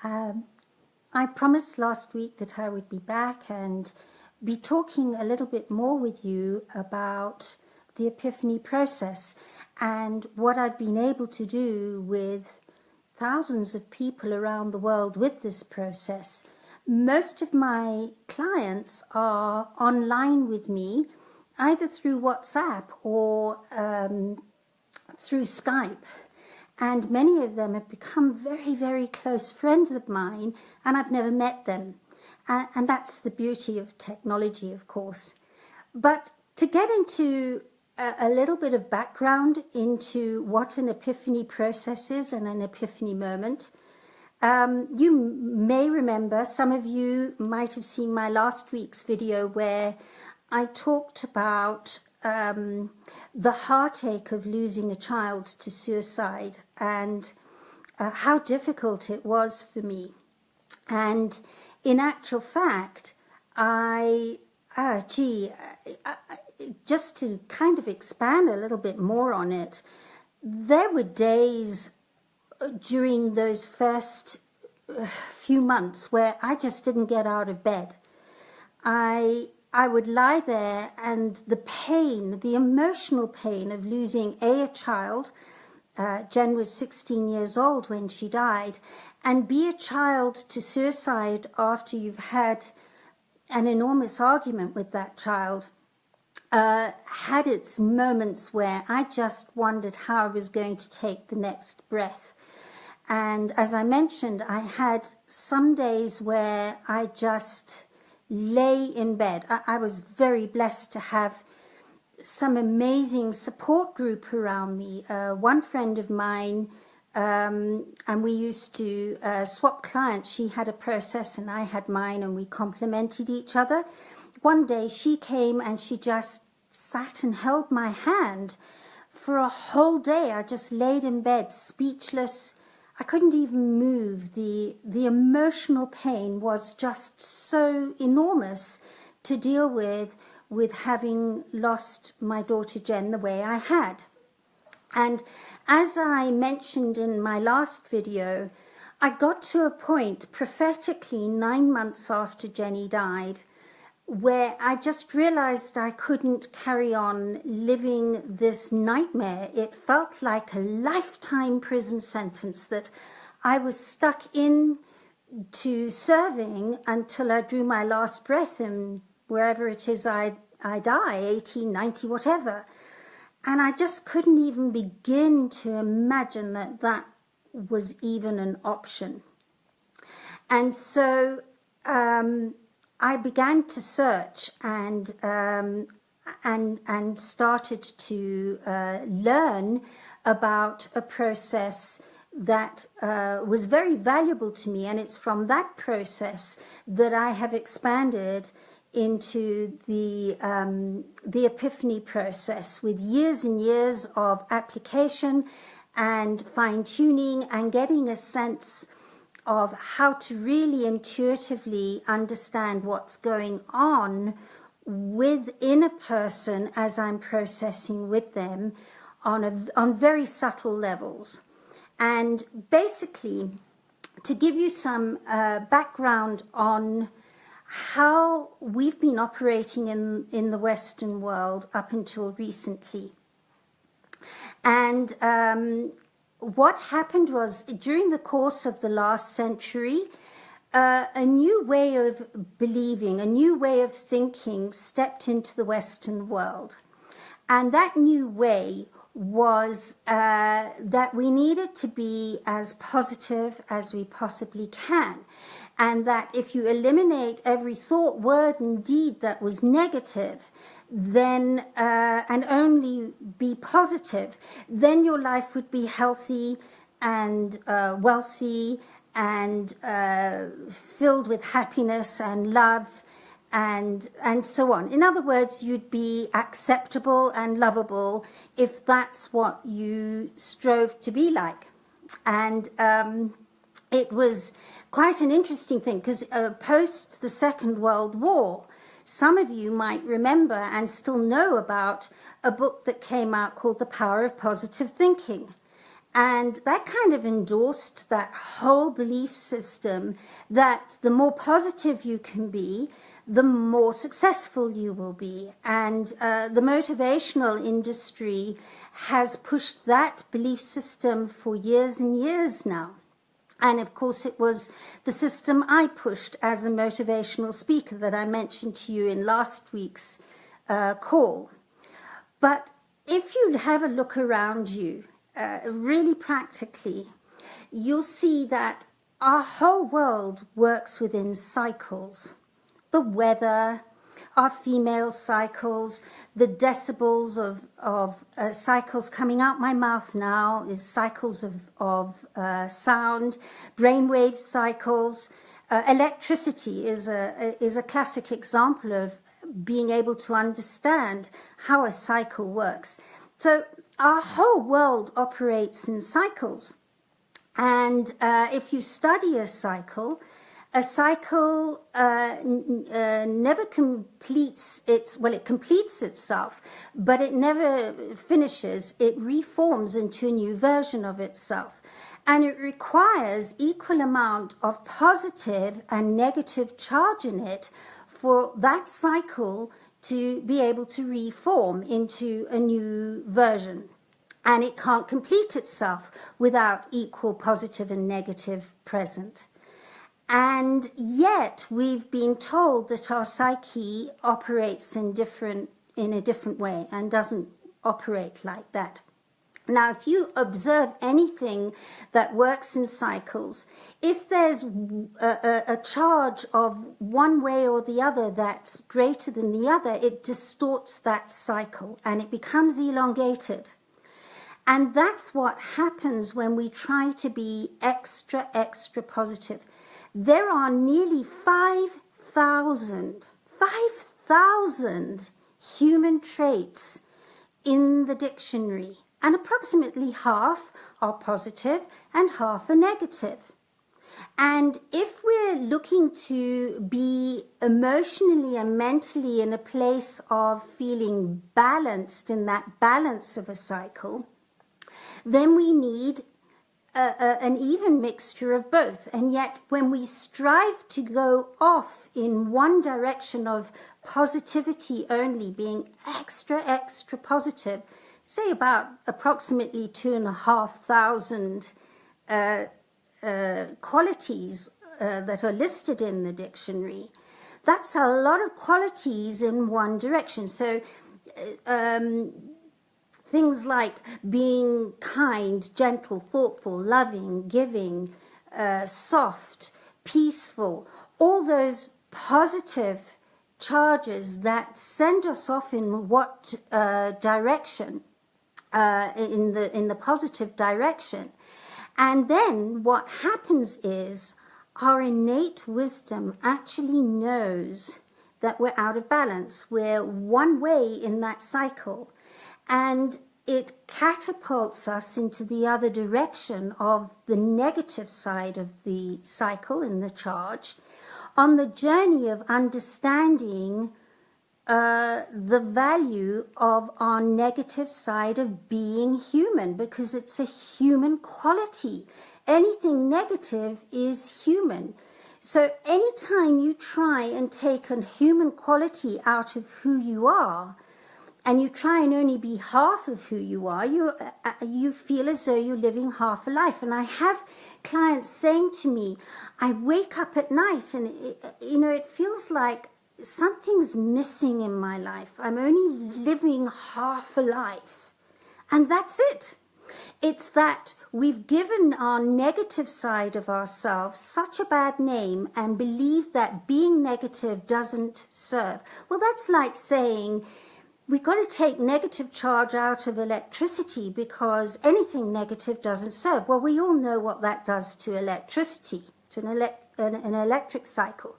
I promised last week that I would be back and be talking a little bit more with you about the Epiphany process and what I've been able to do with thousands of people around the world with this process. Most of my clients are online with me, either through WhatsApp or through Skype. And many of them have become very, very close friends of mine, and I've never met them. And that's the beauty of technology, of course. But to get into a little bit of background into what an epiphany process is and an epiphany moment, you may remember, some of you might have seen my last week's video where I talked about the heartache of losing a child to suicide and how difficult it was for me. And in actual fact, just to kind of expand a little bit more on it, there were days during those first few months where I just didn't get out of bed. I would lie there, and the pain, the emotional pain of losing a child, Jen was 16 years old when she died, and be a child to suicide after you've had an enormous argument with that child, had its moments where I just wondered how I was going to take the next breath. And as I mentioned, I had some days where I just lay in bed. I was very blessed to have some amazing support group around me. One friend of mine, and we used to swap clients. She had a process and I had mine, and we complemented each other. One day she came and she just sat and held my hand for a whole day. I just laid in bed, speechless. I couldn't even move. The emotional pain was just so enormous to deal with having lost my daughter Jen the way I had. And as I mentioned in my last video, I got to a point prophetically 9 months after Jenny died where I just realized I couldn't carry on living this nightmare. It felt like a lifetime prison sentence that I was stuck in to serving until I drew my last breath, and wherever it is I die, 18, 90, whatever. And I just couldn't even begin to imagine that that was even an option. And so I began to search and started to learn about a process that was very valuable to me, and it's from that process that I have expanded into the Epiphany process, with years and years of application and fine-tuning and getting a sense of how to really intuitively understand what's going on within a person as I'm processing with them on very subtle levels. And basically, to give you some background on how we've been operating in the Western world up until recently. And what happened was, during the course of the last century, a new way of believing, a new way of thinking stepped into the Western world. And that new way was that we needed to be as positive as we possibly can. And that if you eliminate every thought, word, and deed that was negative, then and only be positive, then your life would be healthy and wealthy and filled with happiness and love and so on. In other words, you'd be acceptable and lovable if that's what you strove to be like. And it was quite an interesting thing, because post the Second World War, some of you might remember and still know about a book that came out called The Power of Positive Thinking. And that kind of endorsed that whole belief system that the more positive you can be, the more successful you will be. And the motivational industry has pushed that belief system for years and years now. And of course, it was the system I pushed as a motivational speaker that I mentioned to you in last week's call. But if you have a look around you, really practically, you'll see that our whole world works within cycles. The weather, our female cycles, the decibels of cycles coming out my mouth now is cycles of sound, brainwave cycles. Electricity is a classic example of being able to understand how a cycle works. So our whole world operates in cycles. And if you study a cycle never completes it completes itself, but it never finishes. It reforms into a new version of itself. And it requires equal amount of positive and negative charge in it for that cycle to be able to reform into a new version. And it can't complete itself without equal positive and negative present. And yet we've been told that our psyche operates in a different way and doesn't operate like that. Now, if you observe anything that works in cycles, if there's a charge of one way or the other that's greater than the other, it distorts that cycle and it becomes elongated. And that's what happens when we try to be extra positive. There are nearly 5,000 human traits in the dictionary, and approximately half are positive and half are negative. And if we're looking to be emotionally and mentally in a place of feeling balanced, in that balance of a cycle, then we need an even mixture of both. And yet when we strive to go off in one direction of positivity only, being extra positive, say about approximately 2,500 qualities that are listed in the dictionary, that's a lot of qualities in one direction. So things like being kind, gentle, thoughtful, loving, giving, soft, peaceful, all those positive charges that send us off in what direction, in the positive direction. And then what happens is our innate wisdom actually knows that we're out of balance. We're one way in that cycle. And it catapults us into the other direction of the negative side of the cycle in the charge, on the journey of understanding the value of our negative side of being human, because it's a human quality. Anything negative is human. So anytime you try and take a human quality out of who you are, and you try and only be half of who you are, you feel as though you're living half a life. And I have clients saying to me, I wake up at night and it feels like something's missing in my life. I'm only living half a life. And that's it. It's that we've given our negative side of ourselves such a bad name and believe that being negative doesn't serve. Well, that's like saying, we've got to take negative charge out of electricity because anything negative doesn't serve. Well, we all know what that does to electricity, to an electric cycle.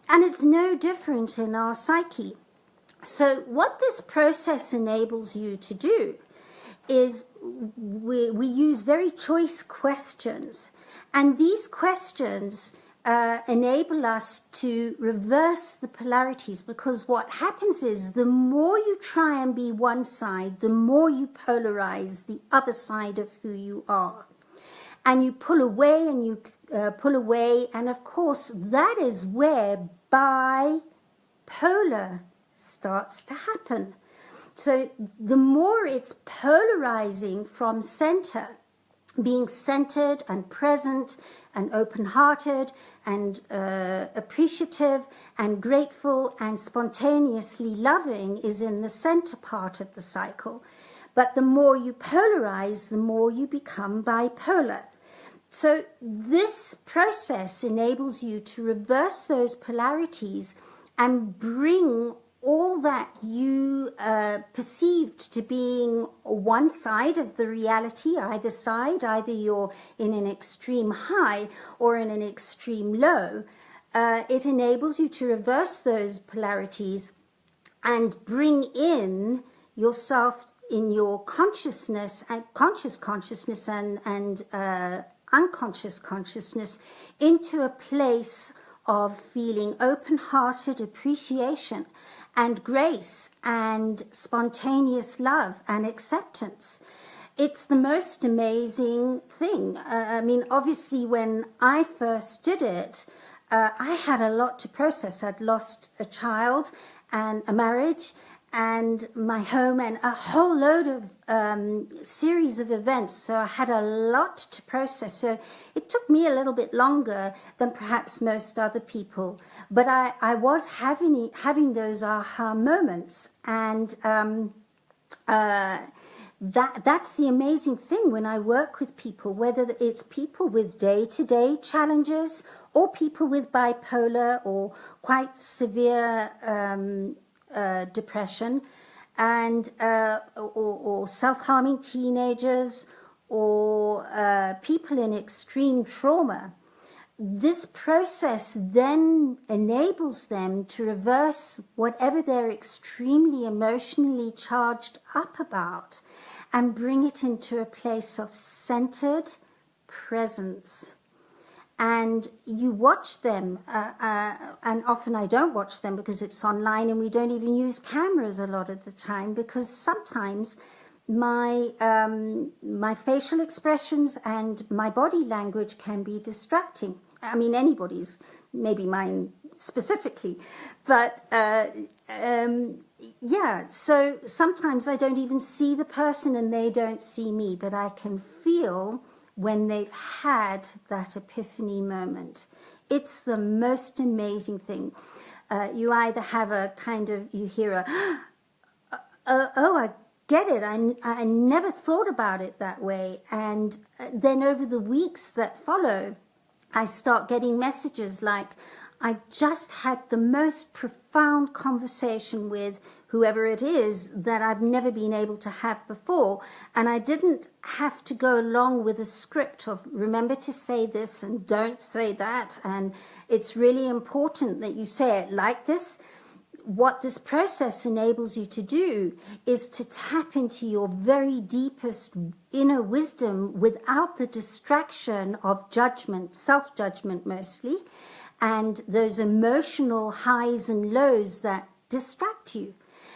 And it's no different in our psyche. So what this process enables you to do is we use very choice questions. And these questions enable us to reverse the polarities, because what happens is the more you try and be one side, the more you polarize the other side of who you are. And you pull away and you pull away, and of course that is where bipolar starts to happen. So the more it's polarizing from center, being centered and present and open-hearted and appreciative and grateful and spontaneously loving is in the center part of the cycle. But the more you polarize, the more you become bipolar. So this process enables you to reverse those polarities and bring all that you perceived to being one side of the reality, either side, either you're in an extreme high or in an extreme low. It enables you to reverse those polarities and bring in yourself in your consciousness, conscious consciousness and unconscious consciousness, into a place of feeling open-hearted appreciation and grace and spontaneous love and acceptance. It's the most amazing thing. I mean, obviously, when I first did it, I had a lot to process. I'd lost a child and a marriage and my home and a whole load of series of events. So I had a lot to process. So it took me a little bit longer than perhaps most other people. But I was having those aha moments. And that's the amazing thing when I work with people, whether it's people with day-to-day challenges or people with bipolar or quite severe depression, and or self-harming teenagers, or people in extreme trauma. This process then enables them to reverse whatever they're extremely emotionally charged up about and bring it into a place of centered presence. And you watch them, and often I don't watch them because it's online and we don't even use cameras a lot of the time, because sometimes my facial expressions and my body language can be distracting. I mean, anybody's, maybe mine specifically. But yeah, so sometimes I don't even see the person and they don't see me, but I can feel when they've had that epiphany moment. It's the most amazing thing. You either have a kind of, you hear a, oh, I get it. I never thought about it that way. And then over the weeks that follow, I start getting messages like, I just had the most profound conversation with whoever it is that I've never been able to have before. And I didn't have to go along with a script of remember to say this and don't say that. And it's really important that you say it like this. What this process enables you to do is to tap into your very deepest inner wisdom without the distraction of judgment, self-judgment mostly, and those emotional highs and lows that distract you.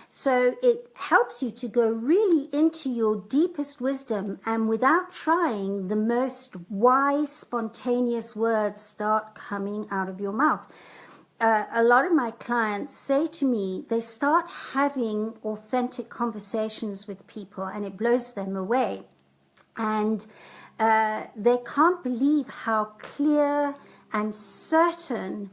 So it helps you to go really into your deepest wisdom, and without trying, the most wise, spontaneous words start coming out of your mouth. A lot of my clients say to me, they start having authentic conversations with people and it blows them away. And they can't believe how clear and certain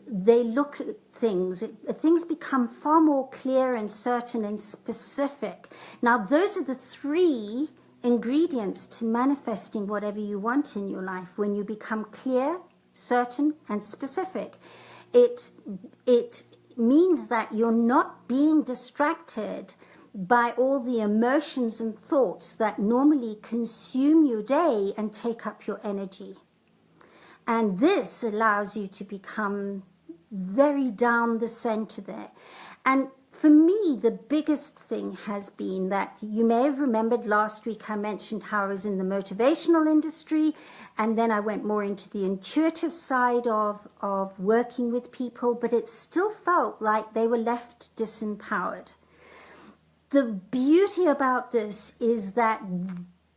they look at things. Things become far more clear and certain and specific. Now, those are the three ingredients to manifesting whatever you want in your life. When you become clear, certain, and specific, it means that you're not being distracted by all the emotions and thoughts that normally consume your day and take up your energy. And this allows you to become very down the center there. And For me, the biggest thing has been that you may have remembered last week I mentioned how I was in the motivational industry, and then I went more into the intuitive side of working with people, but it still felt like they were left disempowered. The beauty about this is that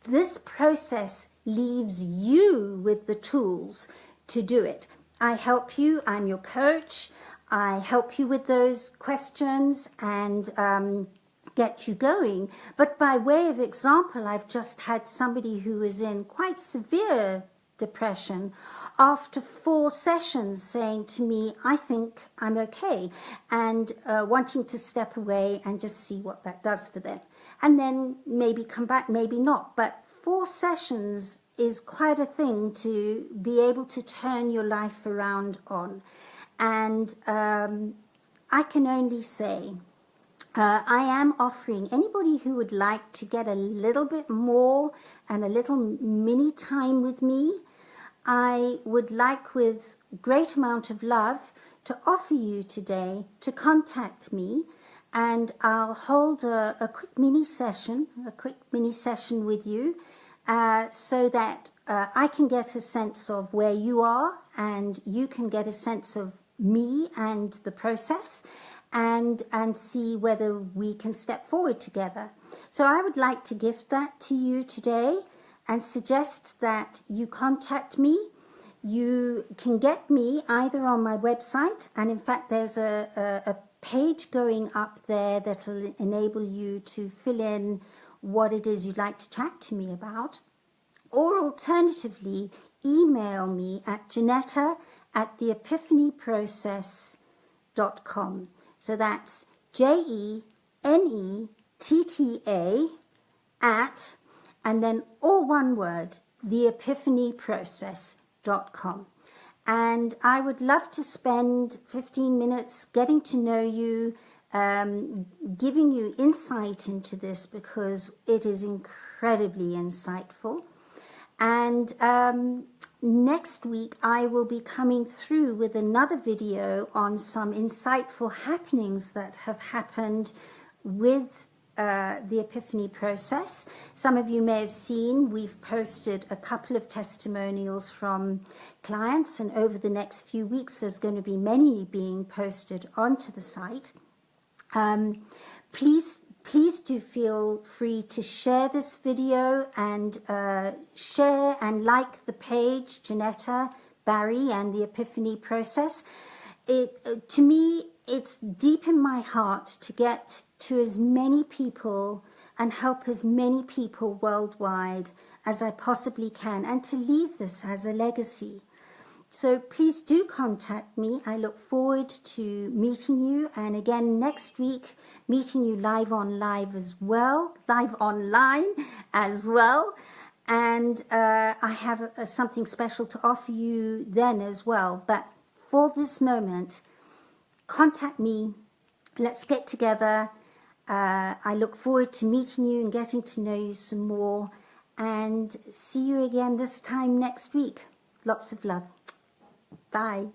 this process leaves you with the tools to do it. I help you, I'm your coach. I help you with those questions and get you going. But by way of example, I've just had somebody who is in quite severe depression after 4 sessions saying to me, I think I'm okay, and wanting to step away and just see what that does for them. And then maybe come back, maybe not. But 4 sessions is quite a thing to be able to turn your life around on. And I can only say, I am offering anybody who would like to get a little bit more and a little mini time with me, I would like, with great amount of love, to offer you today to contact me, and I'll hold a quick mini session with you, so that I can get a sense of where you are, and you can get a sense of me and the process, and see whether we can step forward together. So I would like to gift that to you today and suggest that you contact me. You can get me either on my website, and in fact there's a page going up there that will enable you to fill in what it is you'd like to chat to me about, or alternatively email me at Jenetta@theepiphanyprocess.com. So that's JENETTA @ and then all one word, theepiphanyprocess.com. And I would love to spend 15 minutes getting to know you, giving you insight into this, because it is incredibly insightful. And next week I will be coming through with another video on some insightful happenings that have happened with the Epiphany process. Some of you may have seen we've posted a couple of testimonials from clients, and over the next few weeks there's going to be many being posted onto the site. Please do feel free to share this video and share and like the page, Jenetta, Barry and the Epiphany process. To me, it's deep in my heart to get to as many people and help as many people worldwide as I possibly can, and to leave this as a legacy. So please do contact me. I look forward to meeting you, and again next week meeting you live online as well. And I have something special to offer you then as well. But for this moment, contact me. Let's get together. I look forward to meeting you and getting to know you some more, and see you again this time next week. Lots of love. Bye.